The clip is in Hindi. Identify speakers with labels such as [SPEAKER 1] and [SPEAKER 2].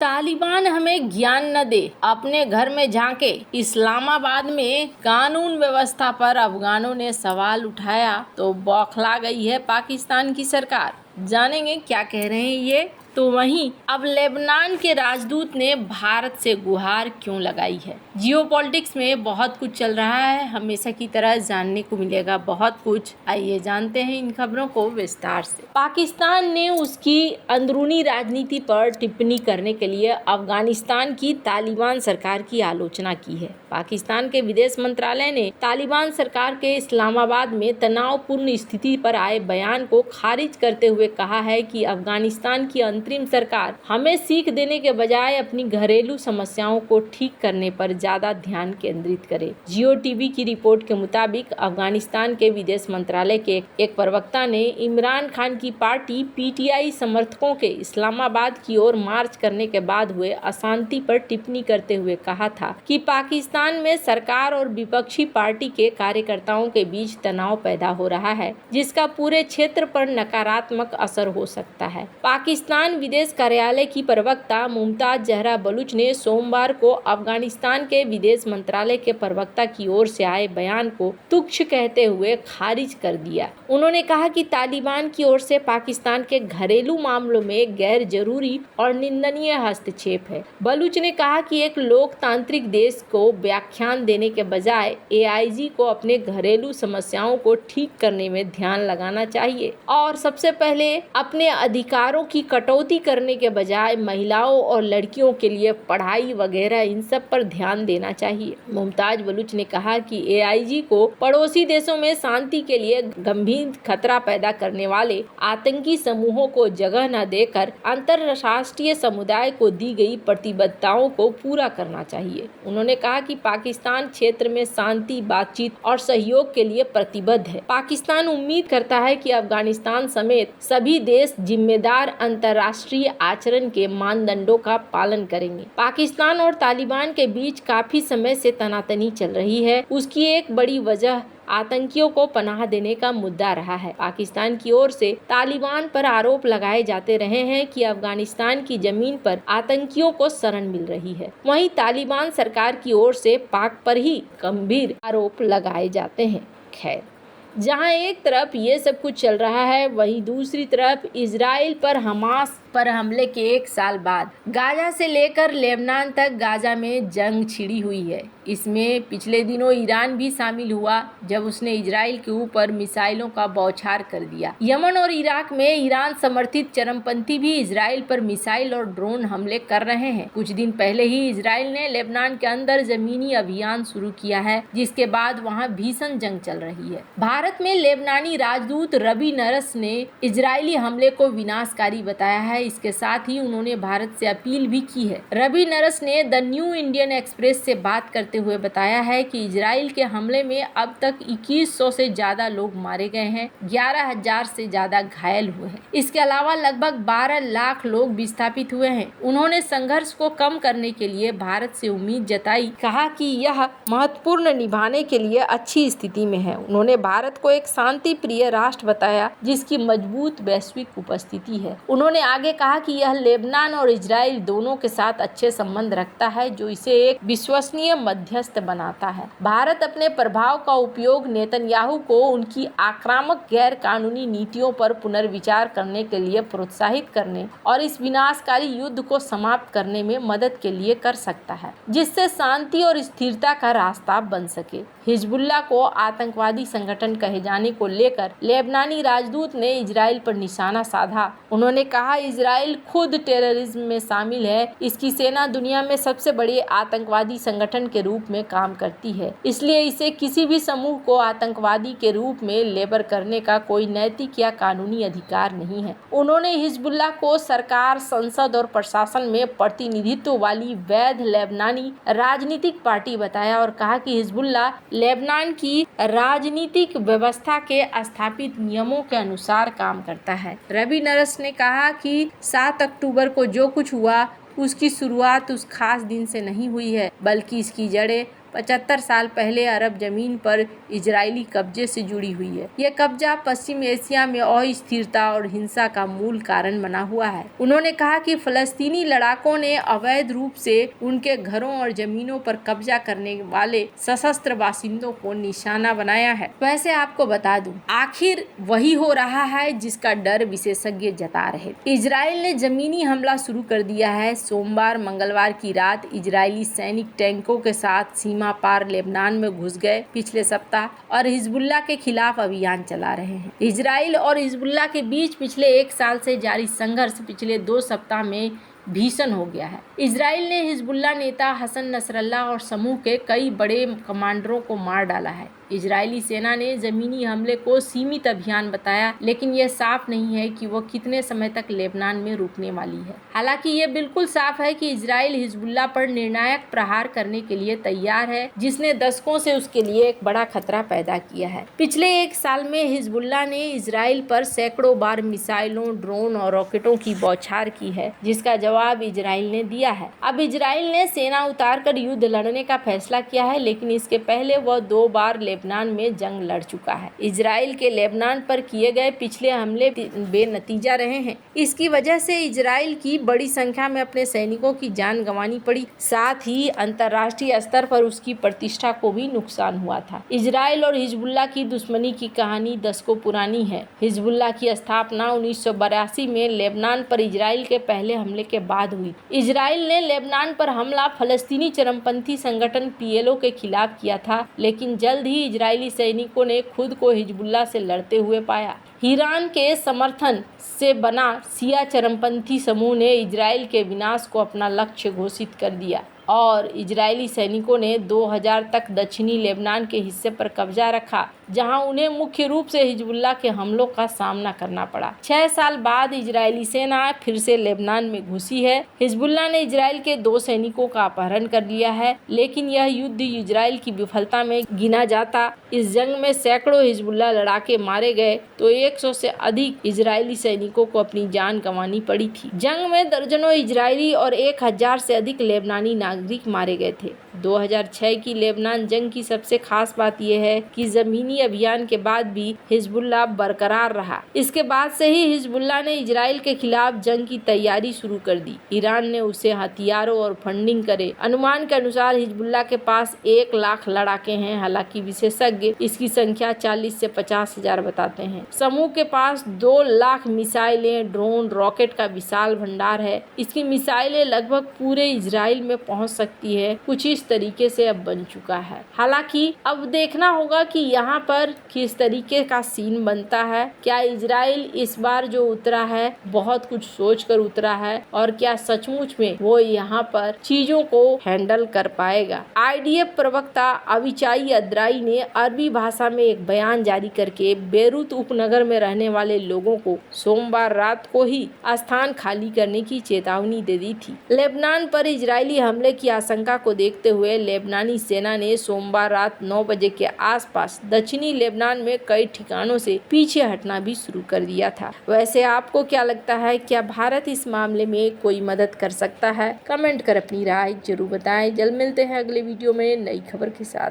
[SPEAKER 1] तालिबान हमें ज्ञान न दे, अपने घर में झांके। इस्लामाबाद में कानून व्यवस्था पर अफगानों ने सवाल उठाया तो बौखला गई है पाकिस्तान की सरकार। जानेंगे क्या कह रहे हैं ये। तो वहीं अब लेबनान के राजदूत ने भारत से गुहार क्यों लगाई है। जियोपॉलिटिक्स में बहुत कुछ चल रहा है, हमेशा की तरह जानने को मिलेगा बहुत कुछ। आइए जानते हैं इन खबरों को विस्तार से। पाकिस्तान ने उसकी अंदरूनी राजनीति पर टिप्पणी करने के लिए अफगानिस्तान की तालिबान सरकार की आलोचना की है। पाकिस्तान के विदेश मंत्रालय ने तालिबान सरकार के इस्लामाबाद में तनावपूर्ण स्थिति पर आए बयान को खारिज करते हुए कहा है कि अफगानिस्तान की अंतरिम सरकार हमें सीख देने के बजाय अपनी घरेलू समस्याओं को ठीक करने पर ज्यादा ध्यान केंद्रित करे। जियो टीवी की रिपोर्ट के मुताबिक अफगानिस्तान के विदेश मंत्रालय के एक प्रवक्ता ने इमरान खान की पार्टी पीटीआई समर्थकों के इस्लामाबाद की ओर मार्च करने के बाद हुए अशांति पर टिप्पणी करते हुए कहा था कि पाकिस्तान में सरकार और विपक्षी पार्टी के कार्यकर्ताओं के बीच तनाव पैदा हो रहा है, जिसका पूरे क्षेत्र पर नकारात्मक असर हो सकता है। पाकिस्तान विदेश कार्यालय की प्रवक्ता मुमताज जहरा बलूच ने सोमवार को अफगानिस्तान के विदेश मंत्रालय के प्रवक्ता की ओर से आए बयान को तुच्छ कहते हुए खारिज कर दिया। उन्होंने कहा कि तालिबान की ओर से पाकिस्तान के घरेलू मामलों में गैर जरूरी और निंदनीय हस्तक्षेप है। बलूच ने कहा कि एक लोकतांत्रिक देश को व्याख्यान देने के बजाय एआईजी को अपने घरेलू समस्याओं को ठीक करने में ध्यान लगाना चाहिए और सबसे पहले अपने अधिकारों की कटौती करने के बजाय महिलाओं और लड़कियों के लिए पढ़ाई वगैरह इन सब पर ध्यान देना चाहिए। मुमताज बलूच ने कहा कि एआईजी को पड़ोसी देशों में शांति के लिए गंभीर खतरा पैदा करने वाले आतंकी समूहों को जगह न देकर अंतरराष्ट्रीय समुदाय को दी गई प्रतिबद्धताओं को पूरा करना चाहिए। उन्होंने कहा कि पाकिस्तान क्षेत्र में शांति, बातचीत और सहयोग के लिए प्रतिबद्ध है। पाकिस्तान उम्मीद करता है कि अफगानिस्तान समेत सभी देश जिम्मेदार अंतर्राष्ट्रीय आचरण के मानदंडों का पालन करेंगे। पाकिस्तान और तालिबान के बीच काफी समय से तनातनी चल रही है। उसकी एक बड़ी वजह आतंकियों को पनाह देने का मुद्दा रहा है। पाकिस्तान की ओर से तालिबान पर आरोप लगाए जाते रहे हैं कि अफगानिस्तान की जमीन पर आतंकियों को शरण मिल रही है। वहीं तालिबान सरकार की ओर से पाक पर ही गंभीर आरोप लगाए जाते हैं। खैर, जहां एक तरफ ये सब कुछ चल रहा है, वहीं दूसरी तरफ इजराइल पर हमास पर हमले के एक साल बाद गाजा से लेकर लेबनान तक गाजा में जंग छिड़ी हुई है। इसमें पिछले दिनों ईरान भी शामिल हुआ जब उसने इजराइल के ऊपर मिसाइलों का बौछार कर दिया। यमन और इराक में ईरान समर्थित चरमपंथी भी इजराइल पर मिसाइल और ड्रोन हमले कर रहे हैं। कुछ दिन पहले ही इजराइल ने लेबनान के अंदर जमीनी अभियान शुरू किया है, जिसके बाद वहां भीषण जंग चल रही है। भारत में लेबनानी राजदूत रबी नरस ने इजरायली हमले को विनाशकारी बताया है। इसके साथ ही उन्होंने भारत से अपील भी की है। रबी नरस ने द न्यू इंडियन एक्सप्रेस से बात करते हुए बताया है कि इजराइल के हमले में अब तक 2100 से ज्यादा लोग मारे गए हैं, 11,000 से ज्यादा घायल हुए हैं। इसके अलावा लगभग 12 लाख लोग विस्थापित हुए हैं। उन्होंने संघर्ष को कम करने के लिए भारत से उम्मीद जताई, कहा कि यह महत्वपूर्ण निभाने के लिए अच्छी स्थिति में है। उन्होंने भारत को एक शांति प्रिय राष्ट्र बताया जिसकी मजबूत वैश्विक उपस्थिति है। उन्होंने आगे कहा कि यह लेबनान और इजराइल दोनों के साथ अच्छे संबंध रखता है, जो इसे एक विश्वसनीय मध्यस्थ बनाता है। भारत अपने प्रभाव का उपयोग नेतन्याहू को उनकी आक्रामक गैर कानूनी नीतियों पर पुनर्विचार करने के लिए प्रोत्साहित करने और इस विनाशकारी युद्ध को समाप्त करने में मदद के लिए कर सकता है, जिससे शांति और स्थिरता का रास्ता बन सके। हिजबुल्लाह को आतंकवादी संगठन कहे जाने को लेकर लेबनानी राजदूत ने इजराइल पर निशाना साधा। उन्होंने कहा, इजराइल खुद टेररिज्म में शामिल है। इसकी सेना दुनिया में सबसे बड़े आतंकवादी संगठन के रूप में काम करती है, इसलिए इसे किसी भी समूह को आतंकवादी के रूप में लेबल करने का कोई नैतिक या कानूनी अधिकार नहीं है। उन्होंने हिजबुल्लाह को सरकार, संसद और प्रशासन में प्रतिनिधित्व वाली वैध लेबनानी राजनीतिक पार्टी बताया और कहा कि हिजबुल्लाह लेबनान की राजनीतिक व्यवस्था के स्थापित नियमों के अनुसार काम करता है। रबी नरस ने कहा कि 7 अक्टूबर को जो कुछ हुआ उसकी शुरुआत उस खास दिन से नहीं हुई है, बल्कि इसकी जड़ें 75 साल पहले अरब जमीन पर इजरायली कब्जे से जुड़ी हुई है। यह कब्जा पश्चिम एशिया में अस्थिरता और हिंसा का मूल कारण बना हुआ है। उन्होंने कहा कि फलस्तीनी लड़ाकों ने अवैध रूप से उनके घरों और जमीनों पर कब्जा करने वाले सशस्त्र बासिंदों को निशाना बनाया है। वैसे आपको बता दूं, आखिर वही हो रहा है जिसका डर विशेषज्ञ जता रहे। इजराइल ने जमीनी हमला शुरू कर दिया है। सोमवार मंगलवार की रात इजरायली सैनिक टैंकों के साथ सीमा पार लेबनान में घुस गए पिछले सप्ताह और हिजबुल्लाह के खिलाफ अभियान चला रहे हैं। इजराइल और हिजबुल्लाह के बीच पिछले 1 साल से जारी संघर्ष पिछले 2 सप्ताह में भीषण हो गया है। इजराइल ने हिजबुल्लाह नेता हसन नसरल्लाह और समूह के कई बड़े कमांडरों को मार डाला है। इजरायली सेना ने जमीनी हमले को सीमित अभियान बताया, लेकिन यह साफ नहीं है कि वो कितने समय तक लेबनान में रुकने वाली है। हालांकि ये बिल्कुल साफ है कि इजराइल हिजबुल्लाह पर निर्णायक प्रहार करने के लिए तैयार है, जिसने दशकों से उसके लिए एक बड़ा खतरा पैदा किया है। पिछले 1 साल में हिजबुल्लाह ने इजराइल पर सैकड़ों बार मिसाइलों, ड्रोन और रॉकेटों की बौछार की है, जिसका जवाब इजराइल ने दिया है। अब इजराइल ने सेना उतारकर युद्ध लड़ने का फैसला किया है, लेकिन इसके पहले वह 2 बार लेबनान में जंग लड़ चुका है। इजराइल के लेबनान पर किए गए पिछले हमले बेनतीजा रहे हैं। इसकी वजह से इजराइल की बड़ी संख्या में अपने सैनिकों की जान गंवानी पड़ी, साथ ही अंतर्राष्ट्रीय स्तर पर उसकी प्रतिष्ठा को भी नुकसान हुआ था। इजराइल और हिजबुल्लाह की दुश्मनी की कहानी दशकों पुरानी है। हिजबुल्लाह की स्थापना 1982 में लेबनान पर इजराइल के पहले हमले के बाद हुई। इजराइल ने लेबनान पर हमला फलस्तीनी चरमपंथी संगठन PLO के खिलाफ किया था, लेकिन जल्द ही इजरायली सैनिकों ने खुद को हिजबुल्लाह से लड़ते हुए पाया। ईरान के समर्थन से बना शिया चरमपंथी समूह ने इजराइल के विनाश को अपना लक्ष्य घोषित कर दिया और इजरायली सैनिकों ने 2000 तक दक्षिणी लेबनान के हिस्से पर कब्जा रखा, जहां उन्हें मुख्य रूप से हिजबुल्लाह के हमलों का सामना करना पड़ा। 6 साल बाद इजरायली सेना फिर से लेबनान में घुसी है। हिजबुल्लाह ने इजराइल के 2 सैनिकों का अपहरण कर लिया है, लेकिन यह युद्ध इजराइल की विफलता में गिना जाता। इस जंग में सैकड़ों हिजबुल्लाह लड़ाके मारे गए तो 100 से अधिक इजरायली सैनिकों को अपनी जान गंवानी पड़ी थी। जंग में दर्जनों इजरायली और 1000 से अधिक लेबनानी नागरिक मारे गए थे। 2006 की लेबनान जंग की सबसे खास बात यह है कि जमीनी अभियान के बाद भी हिजबुल्लाह बरकरार रहा। इसके बाद से ही हिजबुल्लाह ने इजराइल के खिलाफ जंग की तैयारी शुरू कर दी। ईरान ने उसे हथियारों और फंडिंग करे। अनुमान के अनुसार हिजबुल्लाह के पास 1 लाख लड़ाके हैं। हालांकि विशेषज्ञ इसकी संख्या 40 से 50 हजार बताते हैं। समूह के पास 2 लाख मिसाइलें, ड्रोन, रॉकेट का विशाल भंडार है। इसकी मिसाइलें लगभग पूरे इजराइल में पहुंच सकती है। कुछ इस तरीके से अब बन चुका है। हालांकि अब देखना होगा कि यहाँ पर किस तरीके का सीन बनता है। क्या इजराइल इस बार जो उतरा है बहुत कुछ सोचकर उतरा है और क्या सचमुच में वो यहाँ पर चीजों को हैंडल कर पाएगा। IDF प्रवक्ता अविचाई अद्राई ने अरबी भाषा में एक बयान जारी करके बेरूत उपनगर में रहने वाले लोगों को सोमवार रात को ही स्थान खाली करने की चेतावनी दे दी थी। लेबनान पर इजरायली हमले की आशंका को देखते हुए लेबनानी सेना ने सोमवार रात 9 बजे के आसपास दक्षिणी लेबनान में कई ठिकानों से पीछे हटना भी शुरू कर दिया था। वैसे आपको क्या लगता है, क्या भारत इस मामले में कोई मदद कर सकता है? कमेंट कर अपनी राय जरूर बताएं। जल्द मिलते हैं अगले वीडियो में नई खबर के साथ।